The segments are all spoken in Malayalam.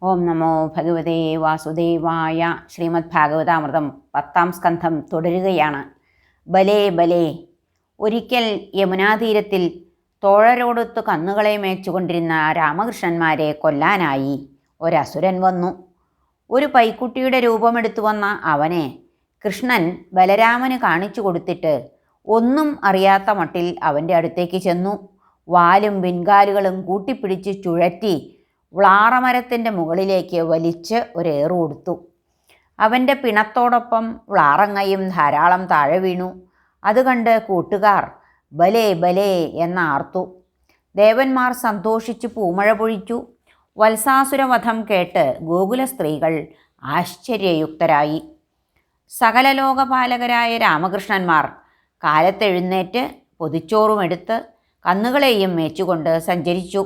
ഓം നമോ ഭഗവതേ വാസുദേവായ. ശ്രീമദ് ഭാഗവതാമൃതം 10-ാം സ്കന്ധം തുടരുകയാണ്. ബലേ ബലേ. ഒരിക്കൽ യമുനാതീരത്തിൽ തോഴരോടൊത്ത് കന്നുകളെ മേച്ചുകൊണ്ടിരുന്ന രാമകൃഷ്ണന്മാരെ കൊല്ലാനായി ഒരസുരൻ വന്നു. ഒരു പൈക്കുട്ടിയുടെ രൂപമെടുത്തു വന്ന അവനെ കൃഷ്ണൻ ബലരാമന് കാണിച്ചു കൊടുത്തിട്ട് ഒന്നും അറിയാത്ത മട്ടിൽ അവൻ്റെ അടുത്തേക്ക് ചെന്നു. വാലും പിൻകാലുകളും കൂട്ടിപ്പിടിച്ച് ചുഴറ്റി വ്ളാറമരത്തിൻ്റെ മുകളിലേക്ക് വലിച്ച് ഒരേറു കൊടുത്തു. അവൻ്റെ പിണത്തോടൊപ്പം വ്ളാറങ്ങയും ധാരാളം താഴെ വീണു. അത് കണ്ട് കൂട്ടുകാർ ബലേ ബലേ എന്നാർത്തു. ദേവന്മാർ സന്തോഷിച്ച് പൂമഴ പൊഴിച്ചു. വത്സാസുരവധം കേട്ട് ഗോകുല സ്ത്രീകൾ ആശ്ചര്യയുക്തരായി. സകല ലോകപാലകരായ രാമകൃഷ്ണന്മാർ കാലത്തെഴുന്നേറ്റ് പൊതിച്ചോറുമെടുത്ത് കന്നുകളെയും മേച്ചുകൊണ്ട് സഞ്ചരിച്ചു.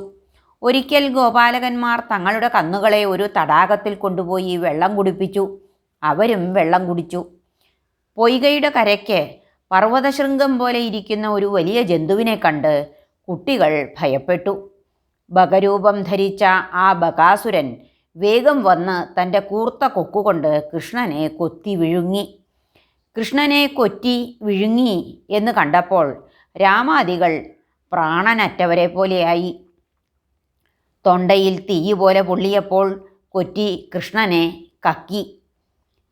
ഒരിക്കൽ ഗോപാലകന്മാർ തങ്ങളുടെ കന്നുകളെ ഒരു തടാകത്തിൽ കൊണ്ടുപോയി വെള്ളം കുടിപ്പിച്ചു. അവരും വെള്ളം കുടിച്ചു. പൊയ്കയുടെ കരയ്ക്ക് പർവ്വതശൃംഗം പോലെ ഇരിക്കുന്ന ഒരു വലിയ ജന്തുവിനെ കണ്ട് കുട്ടികൾ ഭയപ്പെട്ടു. ബകരൂപം ധരിച്ച ആ ബകാസുരൻ വേഗം വന്ന് തൻ്റെ കൂർത്ത കൊക്കുകൊണ്ട് കൃഷ്ണനെ കൊത്തി വിഴുങ്ങി. കൃഷ്ണനെ കൊത്തി വിഴുങ്ങി എന്ന് കണ്ടപ്പോൾ രാമാദികൾ പ്രാണനറ്റവരെ പോലെയായി. തൊണ്ടയിൽ തീ പോലെ പൊള്ളിയപ്പോൾ കൊറ്റി കൃഷ്ണനെ കക്കി.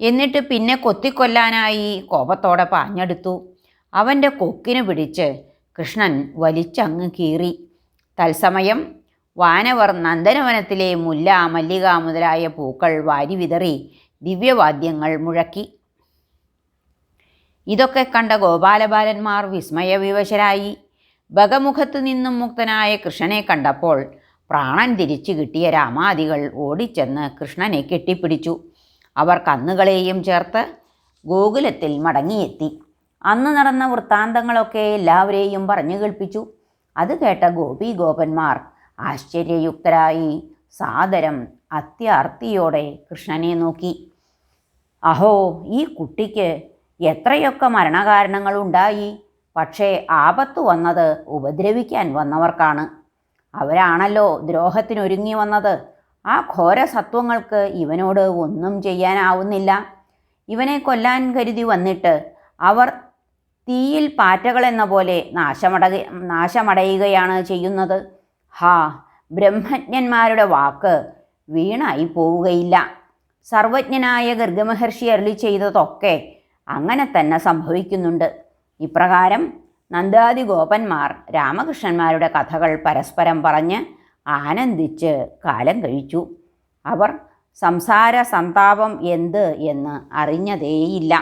എന്നിട്ട് പിന്നെ കൊത്തിക്കൊല്ലാനായി കോപത്തോടെ പാഞ്ഞെടുത്തു. അവൻ്റെ കൊക്കിന് പിടിച്ച് കൃഷ്ണൻ വലിച്ചങ്ങ് കീറി. തത്സമയം വാനവർ നന്ദനവനത്തിലെ മുല്ല, മല്ലിക മുതലായ പൂക്കൾ വാരി വിതറി ദിവ്യവാദ്യങ്ങൾ മുഴക്കി. ഇതൊക്കെ കണ്ട ഗോപാലബാലന്മാർ വിസ്മയവിവശരായി. ബകമുഖത്ത് നിന്നും മുക്തനായ കൃഷ്ണനെ കണ്ടപ്പോൾ പ്രാണൻ തിരിച്ചു കിട്ടിയ രാമാദികൾ ഓടിച്ചെന്ന് കൃഷ്ണനെ കെട്ടിപ്പിടിച്ചു. അവർ കന്നുകളെയും ചേർത്ത് ഗോകുലത്തിൽ മടങ്ങിയെത്തി. അന്ന് നടന്ന വൃത്താന്തങ്ങളൊക്കെ എല്ലാവരെയും പറഞ്ഞു കേൾപ്പിച്ചു. അത് കേട്ട ഗോപീഗോപന്മാർ ആശ്ചര്യയുക്തരായി സാദരം അത്യാർത്തിയോടെ കൃഷ്ണനെ നോക്കി. അഹോ, ഈ കുട്ടിക്ക് എത്രയൊക്കെ മരണകാരണങ്ങളുണ്ടായി. പക്ഷേ ആപത്ത് വന്നത് ഉപദ്രവിക്കാൻ വന്നവർക്കാണ്. അവരാണല്ലോ ദ്രോഹത്തിനൊരുങ്ങി വന്നത്. ആ ഘോരസത്വങ്ങൾക്ക് ഇവനോട് ഒന്നും ചെയ്യാനാവുന്നില്ല. ഇവനെ കരുതി വന്നിട്ട് അവർ തീയിൽ പാറ്റകളെന്ന പോലെ നാശമടയുകയാണ് ചെയ്യുന്നത്. ഹാ, ബ്രഹ്മജ്ഞന്മാരുടെ വാക്ക് വീണായി പോവുകയില്ല. സർവജ്ഞനായ ഗർഗമഹർഷി അരുളി ചെയ്തതൊക്കെ അങ്ങനെ തന്നെ സംഭവിക്കുന്നുണ്ട്. ഇപ്രകാരം നന്ദാദി ഗോപന്മാർ രാമകൃഷ്ണന്മാരുടെ കഥകൾ പരസ്പരം പറഞ്ഞ് ആനന്ദിച്ച് കാലം കഴിച്ചു. അവർ സംസാര സന്താപം എന്ത് എന്ന് അറിഞ്ഞതേയില്ല.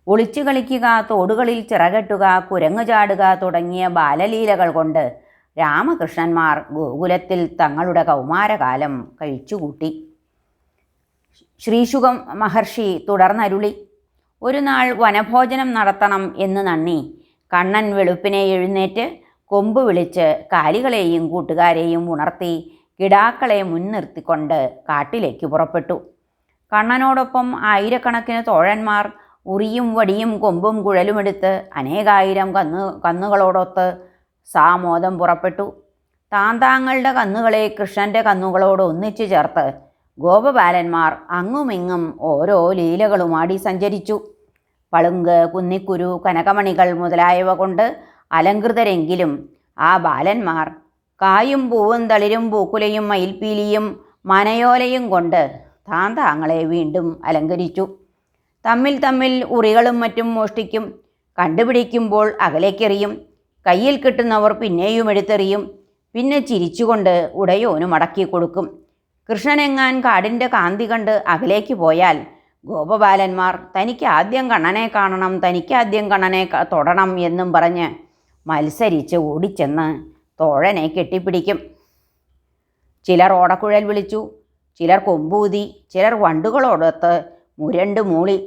ഒളിച്ചു കളിക്കുക, തോടുകളിൽ ചിറകെട്ടുക, കുരങ്ങു ചാടുക തുടങ്ങിയ ബാലലീലകൾ കൊണ്ട് രാമകൃഷ്ണന്മാർ ഗോകുലത്തിൽ തങ്ങളുടെ കൗമാരകാലം കഴിച്ചുകൂട്ടി. ശ്രീശുകം മഹർഷി തുടർന്നരുളി. ഒരു നാൾ വനഭോജനം നടത്തണം എന്ന് നന്ദി കണ്ണൻ വെളുപ്പിനെ എഴുന്നേറ്റ് കൊമ്പ് വിളിച്ച് കാലികളെയും കൂട്ടുകാരെയും ഉണർത്തി കിടാക്കളെ മുൻനിർത്തിക്കൊണ്ട് കാട്ടിലേക്ക് പുറപ്പെട്ടു. കണ്ണനോടൊപ്പം ആയിരക്കണക്കിന് തോഴന്മാർ ഉറിയും വടിയും കൊമ്പും കുഴലുമെടുത്ത് അനേകായിരം കന്നുകളോടൊത്ത് സാമോദം പുറപ്പെട്ടു. താന്താങ്ങളുടെ കന്നുകളെ കൃഷ്ണൻ്റെ കന്നുകളോട് ഒന്നിച്ചു ചേർത്ത് ഗോപബാലന്മാർ അങ്ങുമിങ്ങും ഓരോ ലീലകളുമാടി സഞ്ചരിച്ചു. പളുങ്ക്, കുന്നിക്കുരു, കനകമണികൾ മുതലായവ കൊണ്ട് അലങ്കൃതരെങ്കിലും ആ ബാലന്മാർ കായും പൂവും തളിരും പൂക്കുലയും മയിൽപ്പീലിയും മനയോലയും കൊണ്ട് താന്താങ്ങളെ വീണ്ടും അലങ്കരിച്ചു. തമ്മിൽ ഉറികളും മറ്റും മോഷ്ടിക്കും. കണ്ടുപിടിക്കുമ്പോൾ അകലേക്കെറിയും. കയ്യിൽ കിട്ടുന്നവർ പിന്നെയും എടുത്തെറിയും. പിന്നെ ചിരിച്ചുകൊണ്ട് ഉടയോന് മടക്കി കൊടുക്കും. കൃഷ്ണനെങ്ങാൻ കാടിൻ്റെ കാന്തി കണ്ട് അകലേക്ക് പോയാൽ ഗോപബാലന്മാർ തനിക്ക് ആദ്യം കണ്ണനെ കാണണം, തനിക്കാദ്യം കണ്ണനെ തൊടണം എന്നും പറഞ്ഞ് മത്സരിച്ച് ഓടിച്ചെന്ന് തോഴനെ കെട്ടിപ്പിടിക്കും. ചിലർ ഓടക്കുഴൽ വിളിച്ചു, ചിലർ കൊമ്പൂതി, ചിലർ വണ്ടുകളോടൊത്ത് മുരണ്ട് മൂളി,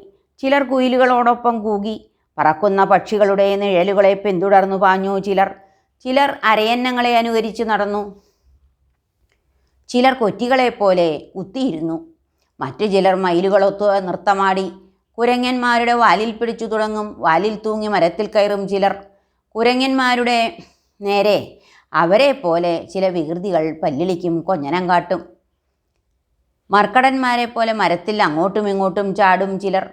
ചിലർ കുയിലുകളോടൊപ്പം കൂകി, പറക്കുന്ന പക്ഷികളുടെ നിഴലുകളെ പിന്തുടർന്നു പാഞ്ഞു. ചിലർ അരയന്നങ്ങളെ അനുകരിച്ച് നടന്നു. ചിലർ കൊറ്റികളെപ്പോലെ കുത്തിയിരുന്നു. മറ്റു ചിലർ മയിലുകളൊത്ത് നൃത്തമാടി. കുരങ്ങന്മാരുടെ വാലിൽ പിടിച്ചു തുടങ്ങും. വാലിൽ തൂങ്ങി മരത്തിൽ കയറും ചിലർ. കുരങ്ങന്മാരുടെ നേരെ അവരെ പോലെ ചില വികൃതികൾ പല്ലിളിക്കും, കൊഞ്ഞനം കാട്ടും. മർക്കടന്മാരെ പോലെ മരത്തിൽ അങ്ങോട്ടും ഇങ്ങോട്ടും ചാടും ചിലർ.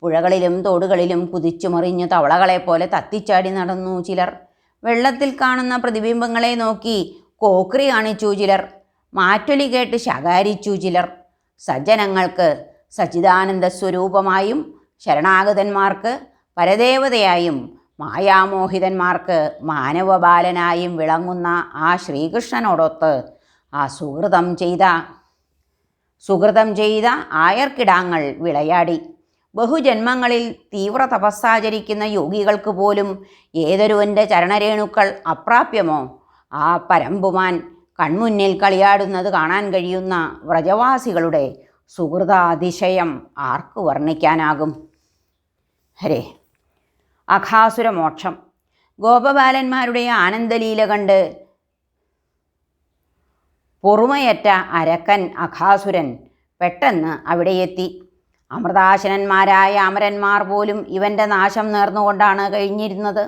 പുഴകളിലും തോടുകളിലും കുതിച്ചു മറിഞ്ഞു തവളകളെപ്പോലെ തത്തിച്ചാടി നടന്നു ചിലർ. വെള്ളത്തിൽ കാണുന്ന പ്രതിബിംബങ്ങളെ നോക്കി കോക്രി കാണിച്ചു ചിലർ. മാറ്റൊലി കേട്ട് ശകാരിച്ചു ചിലർ. സജ്ജനങ്ങൾക്ക് സച്ചിദാനന്ദ സ്വരൂപമായും ശരണാഗതന്മാർക്ക് പരദേവതയായും മായാമോഹിതന്മാർക്ക് മാനവബാലനായും വിളങ്ങുന്ന ആ ശ്രീകൃഷ്ണനോടൊത്ത് ആ സുഹൃതം ചെയ്ത ആയർക്കിടാങ്ങൾ വിളയാടി. ബഹുജന്മങ്ങളിൽ തീവ്ര തപസ്സാചരിക്കുന്ന യോഗികൾക്ക് പോലും ഏതൊരുവൻ്റെ ചരണരേണുക്കൾ അപ്രാപ്യമോ ആ പരമ്പുമാൻ കൺമുന്നിൽ കളിയാടുന്നത് കാണാൻ കഴിയുന്ന വ്രജവാസികളുടെ സുഹൃതാതിശയം ആർക്ക് വർണ്ണിക്കാനാകും? ഹരേ. അഘാസുരമോക്ഷം. ഗോപബാലന്മാരുടെ ആനന്ദലീല കണ്ട് പൊറുമയറ്റ അരക്കൻ അഘാസുരൻ പെട്ടെന്ന് അവിടെയെത്തി. അമൃതാശനന്മാരായ അമരന്മാർ പോലും ഇവൻ്റെ നാശം നേർന്നുകൊണ്ടാണ് കഴിഞ്ഞിരുന്നത്.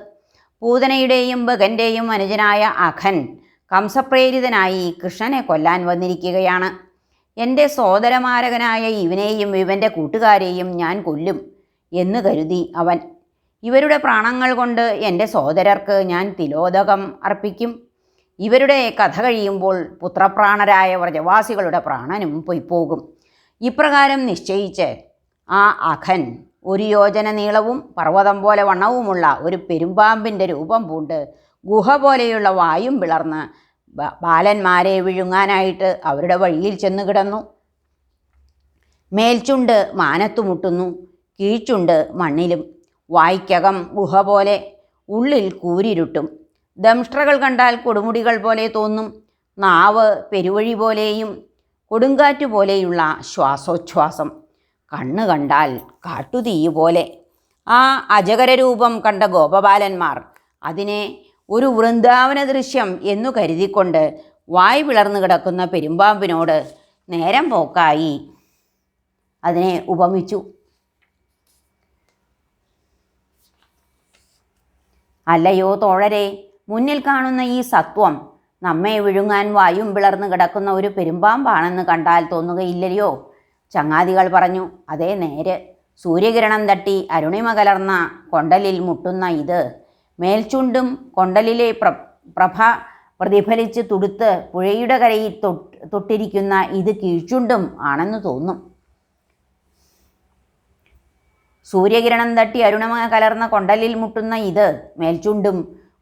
പൂതനയുടെയും ബകൻ്റെയും അനുജനായ അഘൻ കംസപ്രേരിതനായി കൃഷ്ണനെ കൊല്ലാൻ വന്നിരിക്കുകയാണ്. എൻ്റെ സോദരമാരകനായ ഇവനെയും ഇവൻ്റെ കൂട്ടുകാരെയും ഞാൻ കൊല്ലും എന്ന് കരുതി അവൻ. ഇവരുടെ പ്രാണങ്ങൾ കൊണ്ട് എൻ്റെ സോദരർക്ക് ഞാൻ തിലോദകം അർപ്പിക്കും. ഇവരുടെ കഥ കഴിയുമ്പോൾ പുത്രപ്രാണരായ വ്രജവാസികളുടെ പ്രാണനും പൊയ്പോകും. ഇപ്രകാരം നിശ്ചയിച്ച് ആ അഘൻ 1 യോജന നീളവും പർവ്വതം പോലെ വണ്ണവുമുള്ള ഒരു പെരുമ്പാമ്പിൻ്റെ രൂപം പൂണ്ട് ഗുഹ പോലെയുള്ള വായും പിളർന്ന് ബാലന്മാരെ വിഴുങ്ങാനായിട്ട് അവരുടെ വഴിയിൽ ചെന്ന് കിടന്നു. മേൽച്ചുണ്ട് മാനത്തു മുട്ടുന്നു, കീഴ്ച്ചുണ്ട് മണ്ണിലും. വായ്ക്കകം ഗുഹ പോലെ, ഉള്ളിൽ കൂരിരുട്ടും. ദംഷ്ട്രകൾ കണ്ടാൽ കൊടുമുടികൾ പോലെ തോന്നും. നാവ് പെരുവഴി പോലെയും കൊടുങ്കാറ്റു പോലെയുള്ള ശ്വാസോച്ഛ്വാസം. കണ്ണ് കണ്ടാൽ കാട്ടുതീ പോലെ. ആ അജഗരരൂപം കണ്ട ഗോപബാലന്മാർ അതിനെ ഒരു വൃന്ദാവന ദൃശ്യം എന്നു കരുതിക്കൊണ്ട് വായ് പിളർന്നു കിടക്കുന്ന പെരുമ്പാമ്പിനോട് നേരം പോക്കായി അതിനെ ഉപമിച്ചു. അല്ലയോ തോഴരെ, മുന്നിൽ കാണുന്ന ഈ സത്വം നമ്മെ വിഴുങ്ങാൻ വായും പിളർന്നു കിടക്കുന്ന ഒരു പെരുമ്പാമ്പാണെന്ന് കണ്ടാൽ തോന്നുകയില്ലയോ? ചങ്ങാതികൾ പറഞ്ഞു. അതേ നേര്. സൂര്യകിരണം തട്ടി അരുണിമ കലർന്ന കൊണ്ടലിൽ മുട്ടുന്ന ഇത്, മേൽച്ചുണ്ടും കൊണ്ടലിലെ പ്രഭ പ്രതിഫലിച്ച് തുടുത്ത് പുഴയുടെ കരയിൽ തൊട്ടിരിക്കുന്ന ഇത് കീഴ്ച്ചുണ്ടും ആണെന്ന് തോന്നും. സൂര്യകിരണം തട്ടി അരുണിമ കലർന്ന കൊണ്ടലിൽ മുട്ടുന്ന ഇത് മേൽച്ചുണ്ടും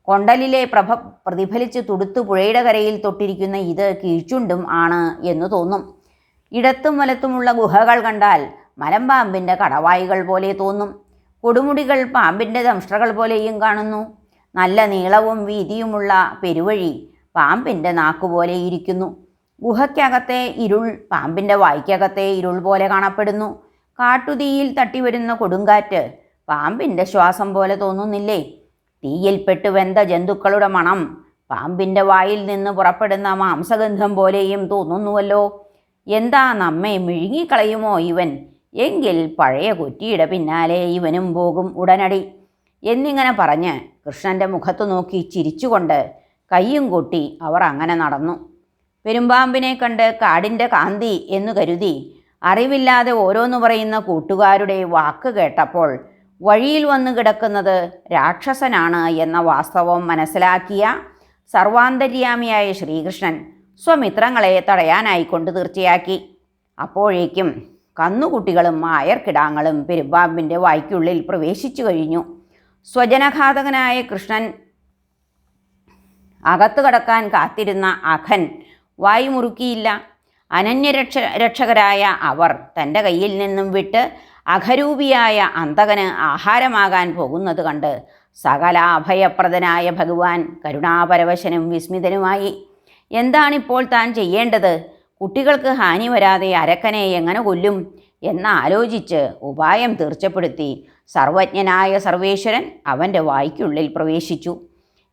കൊണ്ടലിലെ പ്രഭ പ്രതിഫലിച്ച് തുടുത്ത് പുഴയുടെ കരയിൽ തൊട്ടിരിക്കുന്ന ഇത് കീഴ്ച്ചുണ്ടും ആണ് എന്ന് തോന്നും. ഇടത്തും വലത്തുമുള്ള ഗുഹകൾ കണ്ടാൽ മലമ്പാമ്പിൻ്റെ കടവായികൾ പോലെ തോന്നും. കൊടുമുടികൾ പാമ്പിൻ്റെ ദംഷ്ട്രകൾ പോലെയും കാണുന്നു. നല്ല നീളവും വീതിയുമുള്ള പെരുവഴി പാമ്പിൻ്റെ നാക്കുപോലെ ഇരിക്കുന്നു. ഗുഹയ്ക്കകത്തെ ഇരുൾ പാമ്പിൻ്റെ വായ്ക്കകത്തെ ഇരുൾ പോലെ കാണപ്പെടുന്നു. കാട്ടുതീയിൽ തട്ടിവരുന്ന കൊടുങ്കാറ്റ് പാമ്പിൻ്റെ ശ്വാസം പോലെ തോന്നുന്നില്ലേ? തീയിൽപ്പെട്ട് വെന്ത ജന്തുക്കളുടെ മണം പാമ്പിൻ്റെ വായിൽ നിന്ന് പുറപ്പെടുന്ന മാംസഗന്ധം പോലെയും തോന്നുന്നുവല്ലോ. എന്താ, നമ്മെ മിഴുങ്ങിക്കളയുമോ ഇവൻ? എങ്കിൽ പഴയ കുറ്റിയുടെ പിന്നാലെ ഇവനും പോകും ഉടനടി എന്നിങ്ങനെ പറഞ്ഞ് കൃഷ്ണൻ്റെ മുഖത്തു നോക്കി ചിരിച്ചുകൊണ്ട് കയ്യും കൊട്ടി അവർ അങ്ങനെ നടന്നു. പെരുമ്പാമ്പിനെ കണ്ട് കാടിൻ്റെ കാന്തി എന്നു കരുതി അറിവില്ലാതെ ഓരോന്ന് പറയുന്ന കൂട്ടുകാരുടെ വാക്ക് കേട്ടപ്പോൾ വഴിയിൽ വന്നു കിടക്കുന്നത് രാക്ഷസനാണ് എന്ന വാസ്തവം മനസ്സിലാക്കിയ സർവാന്തര്യാമിയായ ശ്രീകൃഷ്ണൻ സ്വമിത്രങ്ങളെ തടയാനായിക്കൊണ്ട് തീർച്ചയാക്കി. അപ്പോഴേക്കും കന്നുകുട്ടികളും ആയർക്കിടാങ്ങളും പെരുമ്പാമ്പിൻ്റെ വായ്ക്കുള്ളിൽ പ്രവേശിച്ചു കഴിഞ്ഞു. സ്വജനഘാതകനായ കൃഷ്ണൻ അകത്തു കടക്കാൻ കാത്തിരുന്ന അഘൻ വായു മുറുക്കിയില്ല. രക്ഷകരായ അവർ തൻ്റെ കയ്യിൽ നിന്നും വിട്ട് അഘരൂപിയായ അന്തകന് ആഹാരമാകാൻ പോകുന്നത് കണ്ട് സകല അഭയപ്രദനായ ഭഗവാൻ കരുണാപരവശനും വിസ്മിതനുമായി. എന്താണിപ്പോൾ താൻ ചെയ്യേണ്ടത്? കുട്ടികൾക്ക് ഹാനി വരാതെ അരക്കനെ എങ്ങനെ കൊല്ലും എന്നാലോചിച്ച് ഉപായം തീർച്ചപ്പെടുത്തി സർവജ്ഞനായ സർവേശ്വരൻ അവൻ്റെ വായ്ക്കുള്ളിൽ പ്രവേശിച്ചു.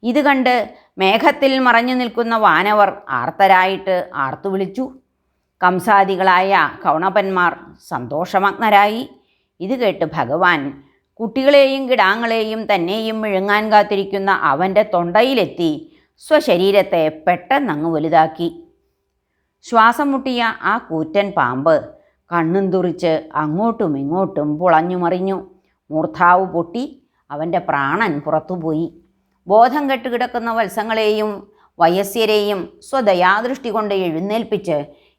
ഇത് കണ്ട് മേഘത്തിൽ മറഞ്ഞു നിൽക്കുന്ന വാനവർ ആർത്തരായിട്ട് ആർത്തു വിളിച്ചു. കംസാദികളായ കൗണപന്മാർ സന്തോഷമഗ്നരായി. ഇത് കേട്ട് ഭഗവാൻ കുട്ടികളെയും കിടാങ്ങളെയും തന്നെയും വിഴുങ്ങാൻ കാത്തിരിക്കുന്ന അവൻ്റെ തൊണ്ടയിലെത്തി സ്വശരീരത്തെ പെട്ടെന്നങ്ങ് വലുതാക്കി. ശ്വാസം മുട്ടിയ ആ കൂറ്റൻ പാമ്പ് കണ്ണും തുറിച്ച് അങ്ങോട്ടും ഇങ്ങോട്ടും പുളഞ്ഞു മറിഞ്ഞു. മൂർധാവ് പൊട്ടി അവൻ്റെ പ്രാണൻ പുറത്തുപോയി. ബോധം കെട്ടുകിടക്കുന്ന വത്സങ്ങളെയും വയസ്യരെയും സ്വദയാദൃഷ്ടി കൊണ്ട് എഴുന്നേൽപ്പിച്ച്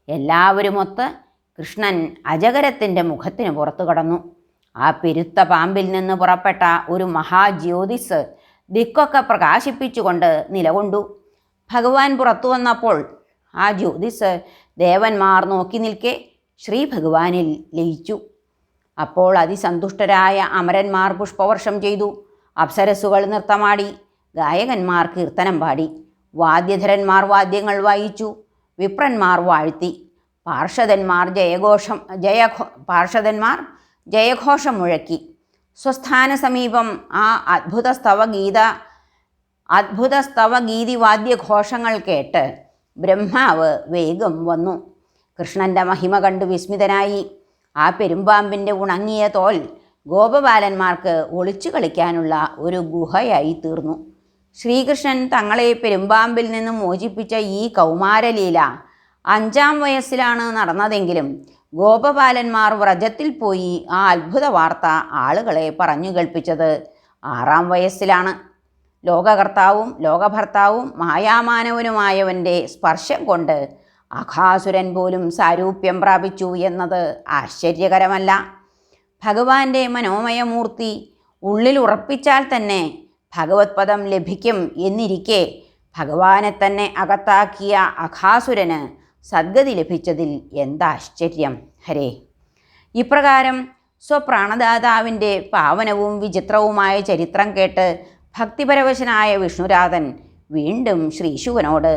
എല്ലാവരുമൊത്ത് കൃഷ്ണൻ അജഗരത്തിൻ്റെ മുഖത്തിന് പുറത്തു കടന്നു. ആ പെരുത്ത പാമ്പിൽ നിന്ന് പുറപ്പെട്ട ഒരു മഹാജ്യോതിസ് ദിക്കൊക്കെ പ്രകാശിപ്പിച്ചുകൊണ്ട് നിലകൊണ്ടു. ഭഗവാൻ പുറത്തു വന്നപ്പോൾ ആ ജ്യോതിസ് ദേവന്മാർ നോക്കി നിൽക്കെ ശ്രീ ഭഗവാനിൽ ലയിച്ചു. അപ്പോൾ അതിസന്തുഷ്ടരായ അമരന്മാർ പുഷ്പവർഷം ചെയ്തു. അപ്സരസ്സുകൾ നൃത്തമാടി, ഗായകന്മാർ കീർത്തനം പാടി, വാദ്യധരന്മാർ വാദ്യങ്ങൾ വായിച്ചു, വിപ്രന്മാർ വാഴ്ത്തി, പാർഷദന്മാർ ജയഘോഷം മുഴക്കി. സ്വസ്ഥാന സമീപം ആ അദ്ഭുത സ്തവഗീതി വാദ്യഘോഷങ്ങൾ കേട്ട് ബ്രഹ്മാവ് വേഗം വന്നു. കൃഷ്ണൻ്റെ മഹിമ കണ്ട് വിസ്മിതനായി. ആ പെരുമ്പാമ്പിൻ്റെ ഉണങ്ങിയ തോൽ ഗോപബാലന്മാർക്ക് ഒളിച്ചു കളിക്കാനുള്ള ഒരു ഗുഹയായി തീർന്നു. ശ്രീകൃഷ്ണൻ തങ്ങളെ പെരുമ്പാമ്പിൽ നിന്നും മോചിപ്പിച്ച ഈ കൗമാരലീല 5-ാം വയസ്സിലാണ് നടന്നതെങ്കിലും ഗോപബാലന്മാർ വ്രജത്തിൽ പോയി ആ അത്ഭുത വാർത്ത ആളുകളെ പറഞ്ഞു കേൾപ്പിച്ചത് 6-ാം വയസ്സിലാണ്. ലോകകർത്താവും ലോകഭർത്താവും മായാമാനവനുമായവൻ്റെ സ്പർശം കൊണ്ട് അഘാസുരൻ പോലും സാരൂപ്യം പ്രാപിച്ചു എന്നത് ആശ്ചര്യകരമല്ല. ഭഗവാന്റെ മനോമയമൂർത്തി ഉള്ളിൽ ഉറപ്പിച്ചാൽ തന്നെ ഭഗവത് പദം ലഭിക്കും എന്നിരിക്കെ ഭഗവാനെ തന്നെ അകത്താക്കിയ അഘാസുരന് സദ്ഗതി ലഭിച്ചതിൽ എന്താശ്ചര്യം ഹരേ. ഇപ്രകാരം സ്വപ്രാണദാതാവിൻ്റെ പാവനവും വിചിത്രവുമായ ചരിത്രം കേട്ട് ഭക്തിപരവശനായ വിഷ്ണുരാധൻ വീണ്ടും ശ്രീശുകനോട്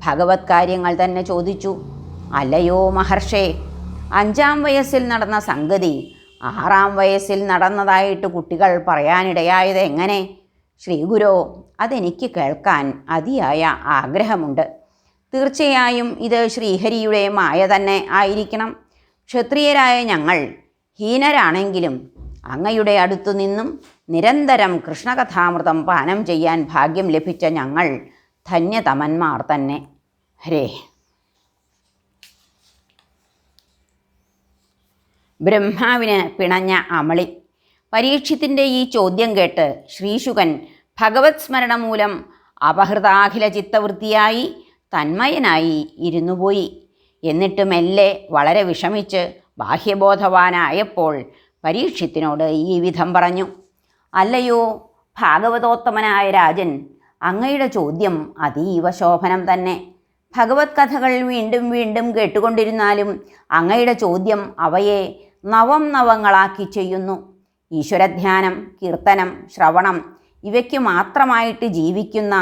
ഭഗവത് കാര്യങ്ങൾ തന്നെ ചോദിച്ചു. അല്ലയോ മഹർഷേ, 5-ാം വയസ്സിൽ നടന്ന സംഗതി 6-ാം വയസ്സിൽ നടന്നതായിട്ട് കുട്ടികൾ പറയാനിടയായത് എങ്ങനെ? ശ്രീഗുരോ, അതെനിക്ക് കേൾക്കാൻ അതിയായ ആഗ്രഹമുണ്ട്. തീർച്ചയായും ഇത് ശ്രീഹരിയുടെ മായ തന്നെ ആയിരിക്കണം. ക്ഷത്രിയരായ ഞങ്ങൾ ഹീനരാണെങ്കിലും അങ്ങയുടെ അടുത്തു നിന്നും നിരന്തരം കൃഷ്ണകഥാമൃതം പാനം ചെയ്യാൻ ഭാഗ്യം ലഭിച്ച ഞങ്ങൾ ധന്യതമന്മാർ തന്നെ. ഹരേ. ബ്രഹ്മാവിന് പിണഞ്ഞ അമളി. പരീക്ഷത്തിൻ്റെ ഈ ചോദ്യം കേട്ട് ശ്രീശുകൻ ഭഗവത് സ്മരണ മൂലം അപഹൃതാഖില ചിത്തവൃത്തിയായി തന്മയനായി ഇരുന്നുപോയി. എന്നിട്ട് മെല്ലെ വളരെ വിഷമിച്ച് ബാഹ്യബോധവാനായപ്പോൾ പരീക്ഷത്തിനോട് ഈ വിധം പറഞ്ഞു. അല്ലയോ ഭാഗവതോത്തമനായ രാജൻ, അങ്ങയുടെ ചോദ്യം അതീവ ശോഭനം തന്നെ. ഭഗവത് കഥകൾ വീണ്ടും വീണ്ടും കേട്ടുകൊണ്ടിരുന്നാലും അങ്ങയുടെ ചോദ്യം അവയെ നവങ്ങളാക്കി ചെയ്യുന്നു. ഈശ്വരധ്യാനം, കീർത്തനം, ശ്രവണം ഇവയ്ക്ക് മാത്രമായിട്ട് ജീവിക്കുന്ന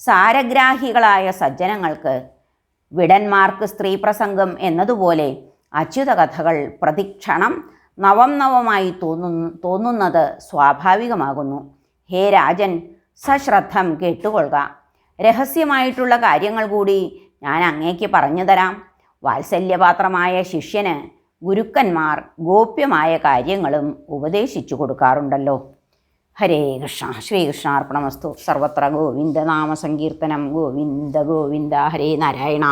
സാരഗ്രാഹികളായ സജ്ജനങ്ങൾക്ക്, വിടന്മാർക്ക് സ്ത്രീപ്രസംഗം എന്നതുപോലെ അച്യുത കഥകൾ പ്രതിക്ഷണം നവമായി തോന്നുന്നത് സ്വാഭാവികമാകുന്നു. ഹേ രാജൻ, സശ്രദ്ധം കേട്ടുകൊള്ളുക. രഹസ്യമായിട്ടുള്ള കാര്യങ്ങൾ കൂടി ഞാൻ അങ്ങേക്ക് പറഞ്ഞു തരാം. വാത്സല്യപാത്രമായ ശിഷ്യന് ഗുരുക്കന്മാർ ഗോപ്യമായ കാര്യങ്ങളും ഉപദേശിച്ചു കൊടുക്കാറുണ്ടല്ലോ. ഹരേ കൃഷ്ണ. ശ്രീകൃഷ്ണാർപ്പണമസ്തു. സർവത്ര ഗോവിന്ദനാമ സങ്കീർത്തനം. ഗോവിന്ദ ഗോവിന്ദ. ഹരേ നാരായണ.